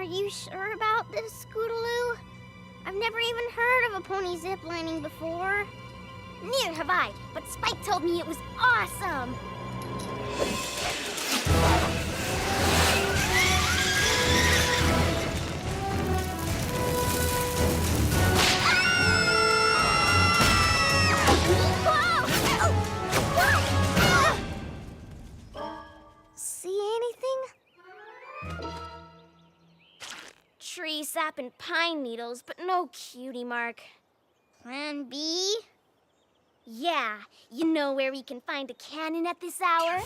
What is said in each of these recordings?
Are you sure about this, Scootaloo? I've never even heard of a pony ziplining before. Neither have I, but Spike told me it was awesome. See anything? Tree sap and pine needles, but no Cutie mark. Plan B? Yeah, you know where we can find a cannon at this hour?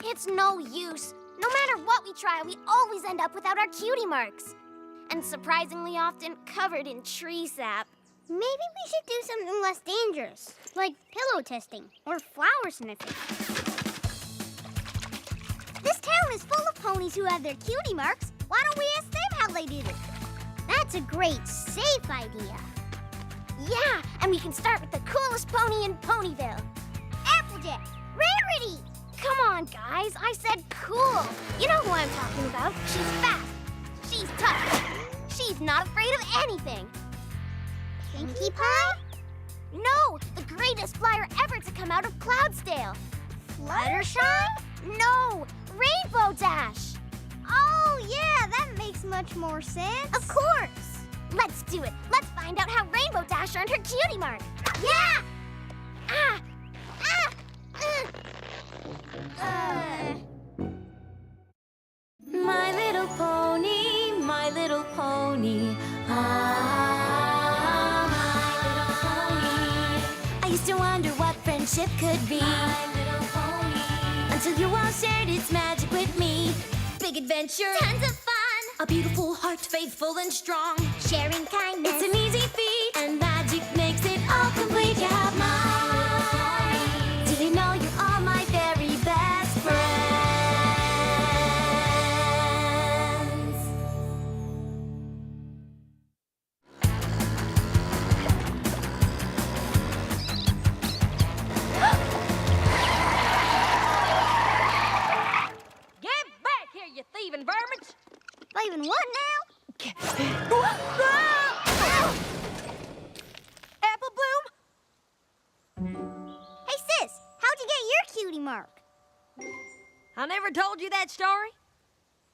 It's no use. No matter what we try, we always end up without our Cutie marks. And surprisingly often covered in tree sap. Maybe we should do something less dangerous, like pillow testing or flower sniffing. This town is full of ponies who have their Cutie marks. Why don't we ask them how they did it? That's a great, safe idea. Yeah, and we can start with the coolest pony in Ponyville. Applejack! Rarity! Come on, guys. I said cool. You know who I'm talking about. She's fast. She's tough. She's not afraid of anything. Pinkie Pie? No, the greatest flyer ever to come out of Cloudsdale. Fluttershy? No, Rainbow Dash. Oh, yeah, that makes much more sense. Of course. Let's do it. Let's find out how Rainbow Dash earned her Cutie mark. Yeah! Ah! Ah! My little pony, my little pony. Ah, my little pony. I used to wonder what friendship could be. My little pony. Until you all shared its magic with me. Big adventure. Tons of fun. A beautiful heart, faithful and strong. Sharing kindness. It's an easy feat, and magic makes it all complete. You have mine. Do you know you're all my very best friends? Get back here, you thieving vermins! Thieving what now? Apple Bloom? Hey, sis, how'd you get your Cutie mark? I never told you that story?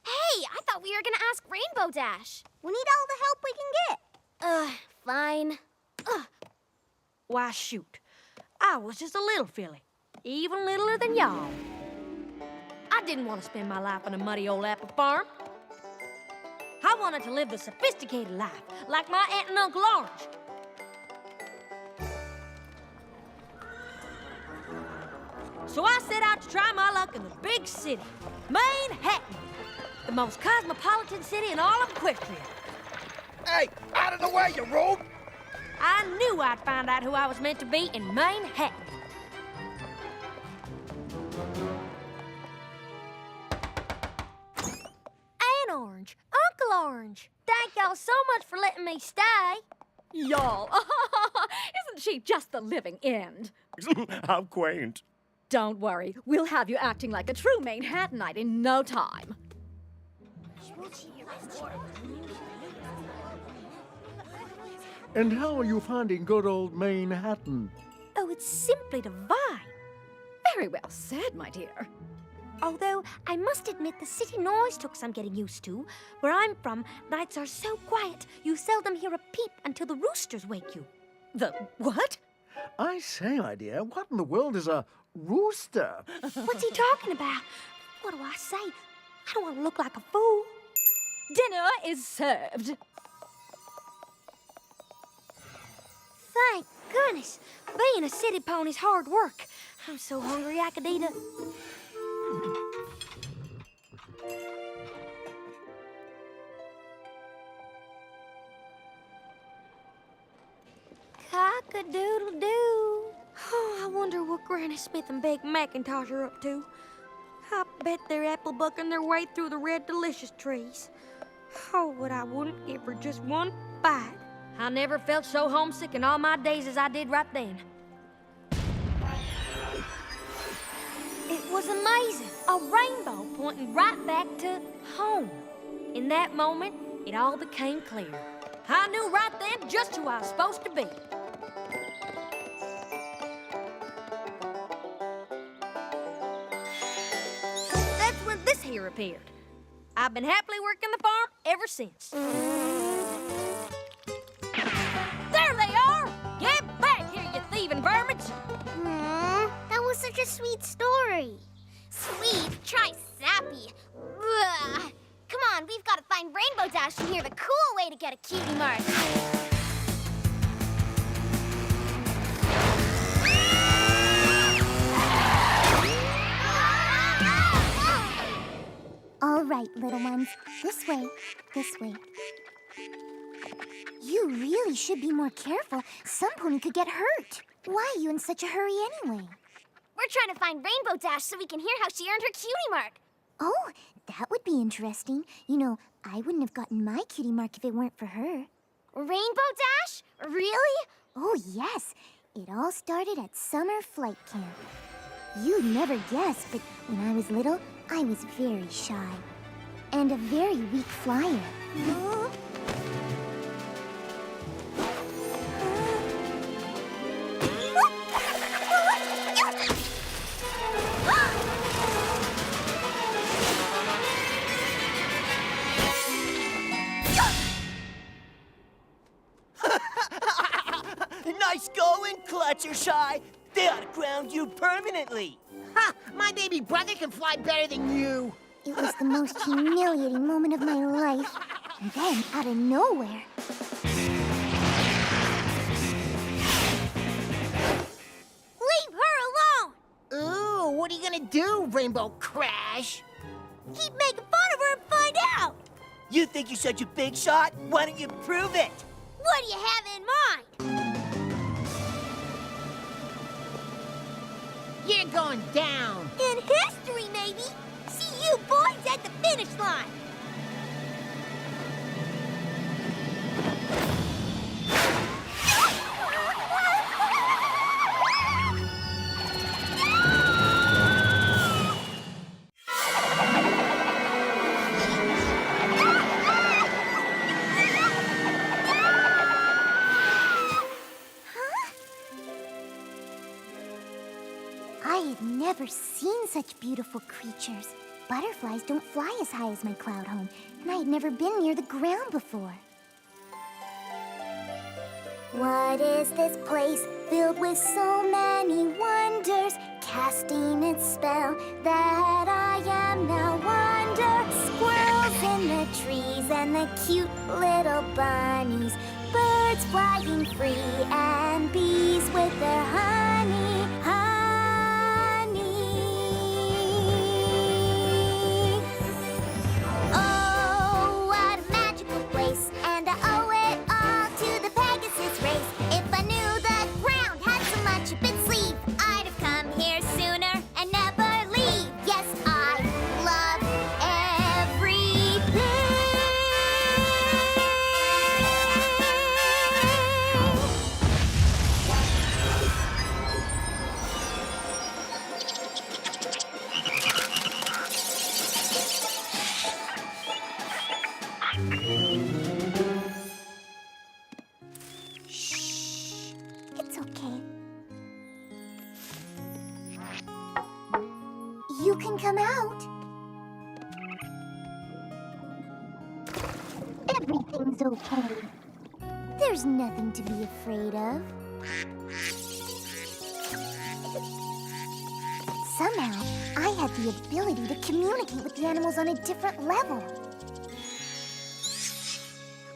Hey, I thought we were gonna ask Rainbow Dash. We need all the help we can get. Fine. Why, shoot. I was just a little filly, even littler than y'all. I didn't want to spend my life on a muddy old apple farm. I wanted to live the sophisticated life, like my aunt and Uncle Orange. So I set out to try my luck in the big city, Manhattan, the most cosmopolitan city in all of Equestria. Hey, out of the way, you rogue! I knew I'd find out who I was meant to be in Manhattan. Aunt Orange, Uncle Orange, thank y'all so much for letting me stay. Y'all, isn't she just the living end? How quaint. Don't worry, we'll have you acting like a true Manhattanite in no time. And how are you finding good old Manhattan? Oh, it's simply divine. Very well said, my dear. Although, I must admit the city noise took some getting used to. Where I'm from, nights are so quiet, you seldom hear a peep until the roosters wake you. The what? I say, my dear, what in the world is a rooster? What's he talking about? What do I say? I don't want to look like a fool. Dinner is served. Thank goodness. Being a city pony's hard work. I'm so hungry I could eat a... Cock-a-doodle-doo. Oh, I wonder what Granny Smith and Big Macintosh are up to. I bet they're apple bucking their way through the red delicious trees. Oh, but I wouldn't give her just one bite. I never felt so homesick in all my days as I did right then. It was amazing. A rainbow pointing right back to home. In that moment, it all became clear. I knew right then just who I was supposed to be. That's when this here appeared. I've been happily working the farm ever since. There they are! Get back here, you thieving vermins! Aww, that was such a sweet story. Sweet? Try sappy. Ugh. Come on, we've got to find Rainbow Dash and hear the cool way to get a cutie mark. All right, little ones. This way. This way. You really should be more careful. Some pony could get hurt. Why are you in such a hurry anyway? We're trying to find Rainbow Dash so we can hear how she earned her cutie mark. Oh, that would be interesting. You know, I wouldn't have gotten my cutie mark if it weren't for her. Rainbow Dash? Really? Oh, yes. It all started at summer flight camp. You'd never guess, but when I was little, I was very shy. And a very weak flyer. Nice going, Clutchershy. They ought to ground you permanently. Ha! My baby brother can fly better than you. It was the most humiliating moment of my life. And then, out of nowhere... Leave her alone! Ooh, what are you gonna do, Rainbow Crash? Keep making fun of her and find out! You think you're such a big shot? Why don't you prove it? What do you have in mind? You're going down. In history, maybe. See you boys at the finish line. I had never seen such beautiful creatures. Butterflies don't fly as high as my cloud home, and I had never been near the ground before. What is this place filled with so many wonders, casting its spell that I am now wonder? Squirrels in the trees and the cute little bunnies, birds flying free and bees with their honey. Oh, what a magical place, and I owe it all to the Pegasus race. If I knew the ground had so much up its sleeve, I'd have come here sooner and never leave. Yes, I love everything. Shh. It's okay. You can come out. Everything's okay. There's nothing to be afraid of. Somehow, I had the ability to communicate with the animals on a different level.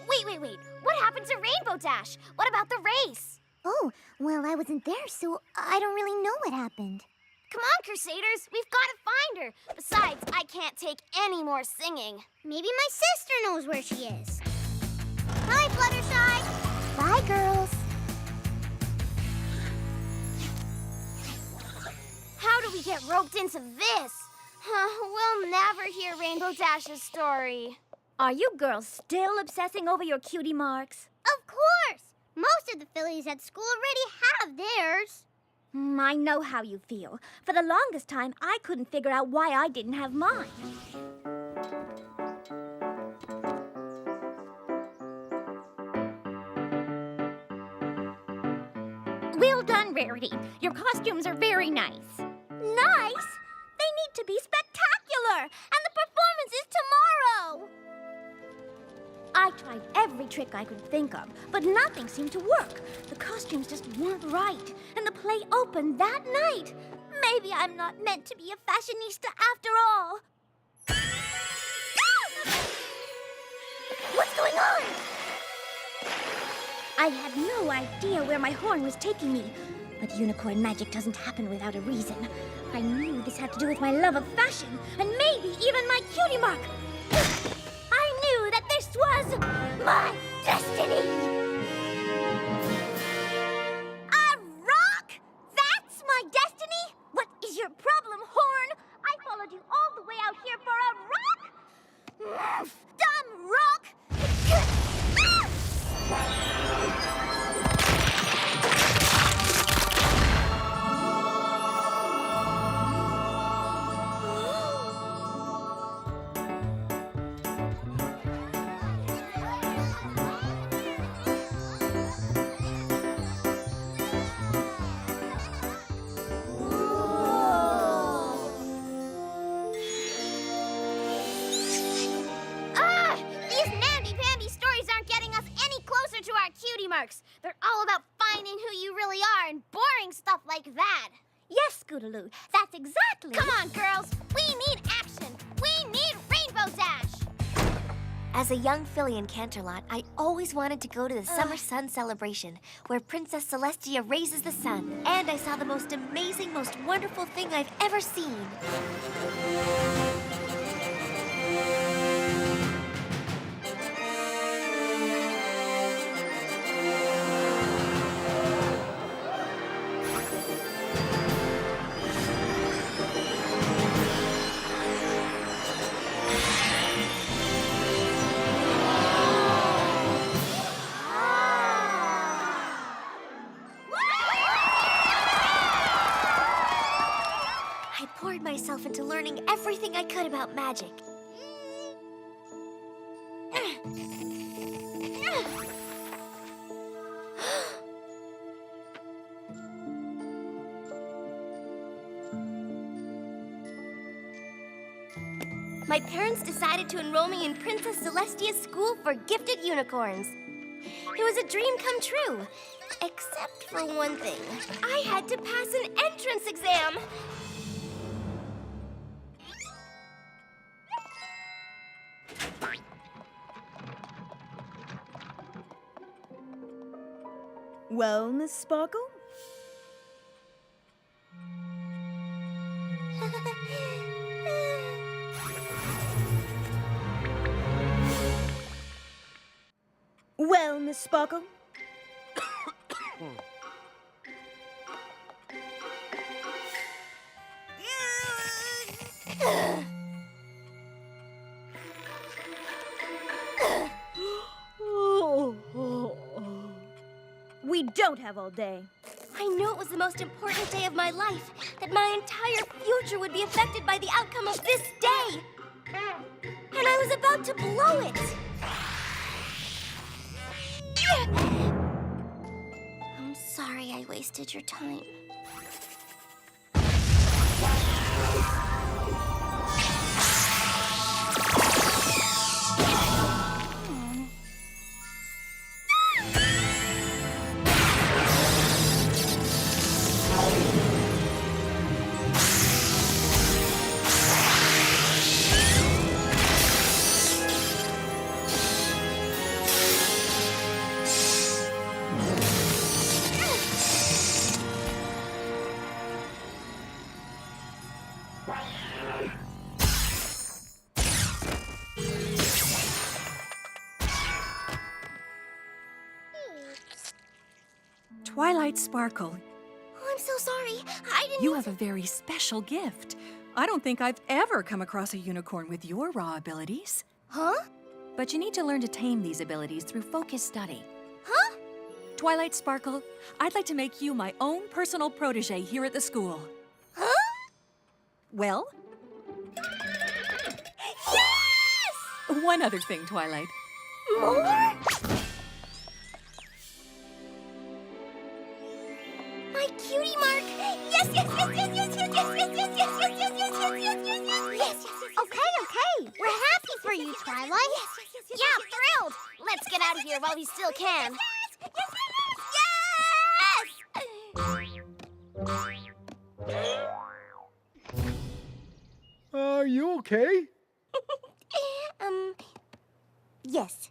Wait. What happened to Rainbow Dash? What about the race? Oh, well, I wasn't there, so I don't really know what happened. Come on, Crusaders. We've got to find her. Besides, I can't take any more singing. Maybe my sister knows where she is. Hi, Fluttershy. Bye, girls. How do we get roped into this? We'll never hear Rainbow Dash's story. Are you girls still obsessing over your cutie marks? Of course! Most of the fillies at school already have theirs. I know how you feel. For the longest time, I couldn't figure out why I didn't have mine. Well done, Rarity. Your costumes are very nice. Nice? They need to be spectacular! And the performance is tomorrow! I tried every trick I could think of, but nothing seemed to work. The costumes just weren't right, and the play opened that night. Maybe I'm not meant to be a fashionista after all. What's going on? I had no idea where my horn was taking me, but unicorn magic doesn't happen without a reason. I knew this had to do with my love of fashion, and maybe even my cutie mark. I knew that this was my destiny! A rock? That's my destiny? What is your problem, Horn? I followed you all the way out here for a rock? Dumb rock! Cutie marks. They're all about finding who you really are and boring stuff like that. Yes, Scootaloo, that's exactly... Come on, girls. We need action. We need Rainbow Dash. As a young filly in Canterlot, I always wanted to go to the Summer Sun Celebration, where Princess Celestia raises the sun. And I saw the most amazing, most wonderful thing I've ever seen. Myself into learning everything I could about magic. My parents decided to enroll me in Princess Celestia's school for gifted unicorns. It was a dream come true, except for one thing. I had to pass an entrance exam. Well, Miss Sparkle? Well, Miss Sparkle? We don't have all day. I knew it was the most important day of my life, that my entire future would be affected by the outcome of this day. And I was about to blow it. I'm sorry I wasted your time. Twilight Sparkle, Oh, I'm so sorry. I didn't... you have a very special gift. I don't think I've ever come across a unicorn with your raw abilities. Huh? But you need to learn to tame these abilities through focused study. Huh? Twilight Sparkle, I'd like to make you my own personal protege here at the school. Huh? Well? Yes! One other thing, Twilight. More? My cutie mark! Yes, yes, yes, yes, yes, yes, yes, yes, yes, yes, yes, yes, yes, yes, yes, yes, yes. Okay. We're happy for you, Twilight. Yeah, thrilled. Let's get out of here while we still can. Are you okay? Yes.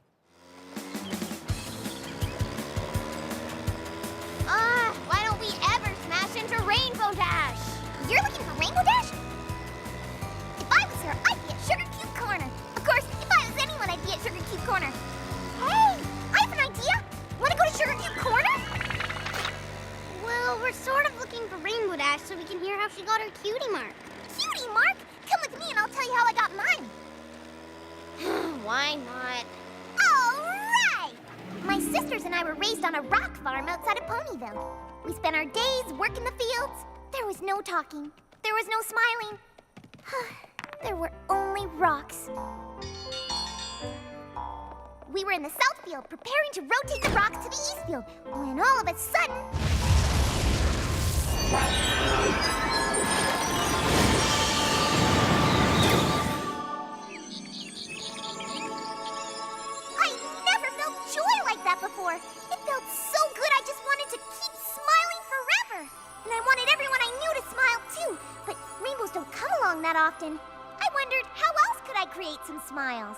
Why don't we ever smash into Rainbow Dash? You're looking for Rainbow Dash? If I was her, I'd be at Sugar Cube Corner. Of course, if I was anyone, I'd be at Sugar Cube Corner. Hey, I have an idea. Want to go to Sugar Cube Corner? Well, we're sort of looking for Rainbow Dash so we can hear how she got her cutie mark. Cutie mark? Come with me and I'll tell you how I got mine. Why not? All right! My sisters and I were raised on a rock farm outside of Ponyville. We spent our days working the fields. There was no talking. There was no smiling. There were only rocks. We were in the south field preparing to rotate the rocks to the east field when all of a sudden... I never felt joy like that before. It felt so good I just wanted to keep smiling forever. And I wanted everyone I knew to smile too. But rainbows don't come along that often. I wondered how else could I create some smiles?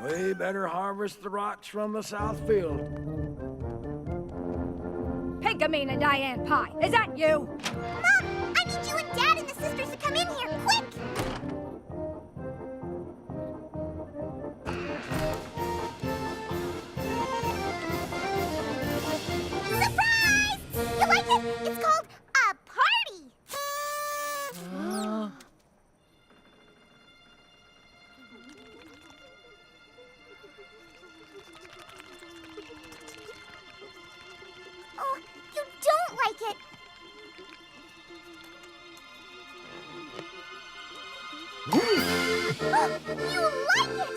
We better harvest the rocks from the south field. Pinkamene and Diane Pie, is that you? Mom, I need you and Dad and the sisters to come in here, quick! Surprise! You like it? It's called a party! Oh, you don't like it! You like it!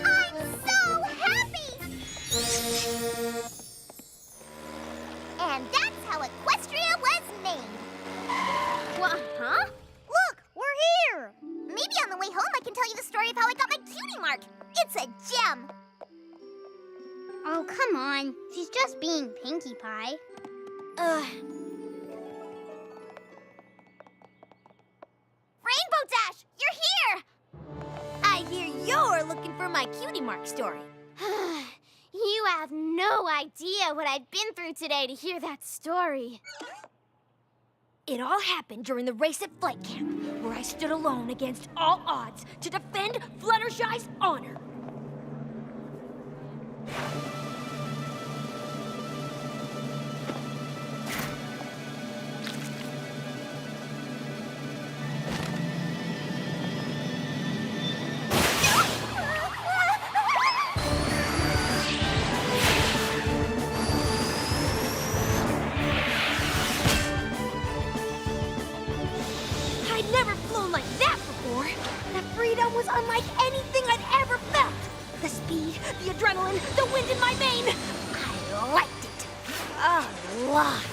I'm so happy! And that's how Equestria was named. What, huh? Look, we're here! Maybe on the way home I can tell you the story of how I got my cutie mark. It's a gem. Oh, come on. She's just being Pinkie Pie. Rainbow Dash, you're here! I hear you're looking for my cutie mark story. You have no idea what I've been through today to hear that story. It all happened during the race at flight camp, where I stood alone against all odds to defend Fluttershy's honor. I'd never flown like that before. That freedom was unlike anything I'd ever felt. The speed, the adrenaline, the wind in my vein. I liked it. A lot.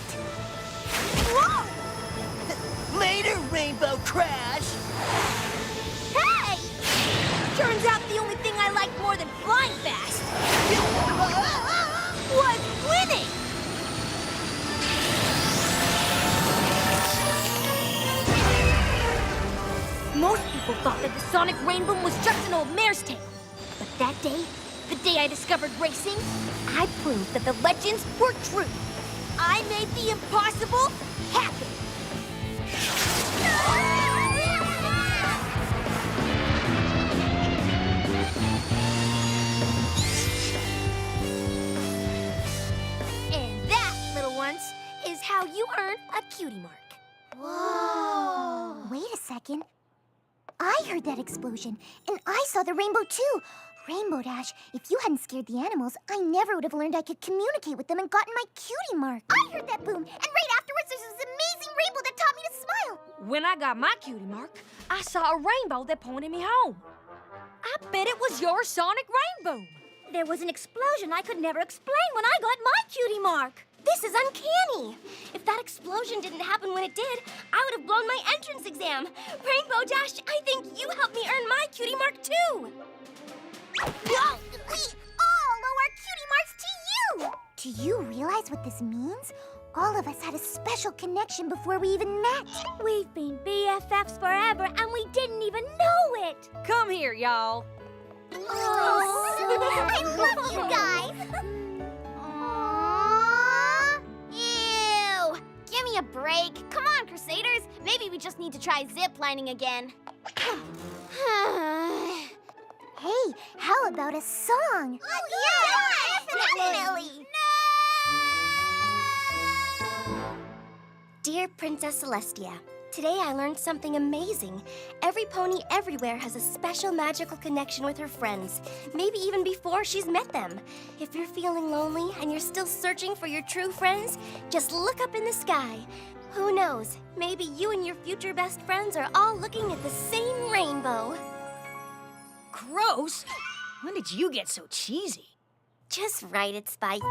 Whoa! Later, Rainbow Crash! Hey! Turns out the only thing I like more than flying fast was winning! Most people thought that the Sonic Rainbow was just an old mare's tale. But that day, the day I discovered racing, I proved that the legends were true. I made the impossible happen. And that, little ones, is how you earn a cutie mark. Whoa. Wait a second. I heard that explosion, and I saw the rainbow too. Rainbow Dash, if you hadn't scared the animals, I never would have learned I could communicate with them and gotten my cutie mark. I heard that boom, and right afterwards there's this amazing rainbow that taught me to smile. When I got my cutie mark, I saw a rainbow that pointed me home. I bet it was your sonic rainbow. There was an explosion I could never explain when I got my cutie mark. This is uncanny. If that explosion didn't happen when it did, I would have blown my entrance exam. Rainbow Dash, I think you helped me earn my cutie mark too. We all owe our cutie marks to you! Do you realize what this means? All of us had a special connection before we even met. We've been BFFs forever and we didn't even know it. Come here, y'all. Oh, I love you guys! Aww. Ew. Give me a break. Come on, Crusaders. Maybe we just need to try ziplining again. Hey, how about a song? Oh, yeah, definitely. Dear Princess Celestia, today I learned something amazing. Every pony everywhere has a special magical connection with her friends, maybe even before she's met them. If you're feeling lonely and you're still searching for your true friends, just look up in the sky. Who knows, maybe you and your future best friends are all looking at the same rainbow. Gross. When did you get so cheesy? Just write it, Spike.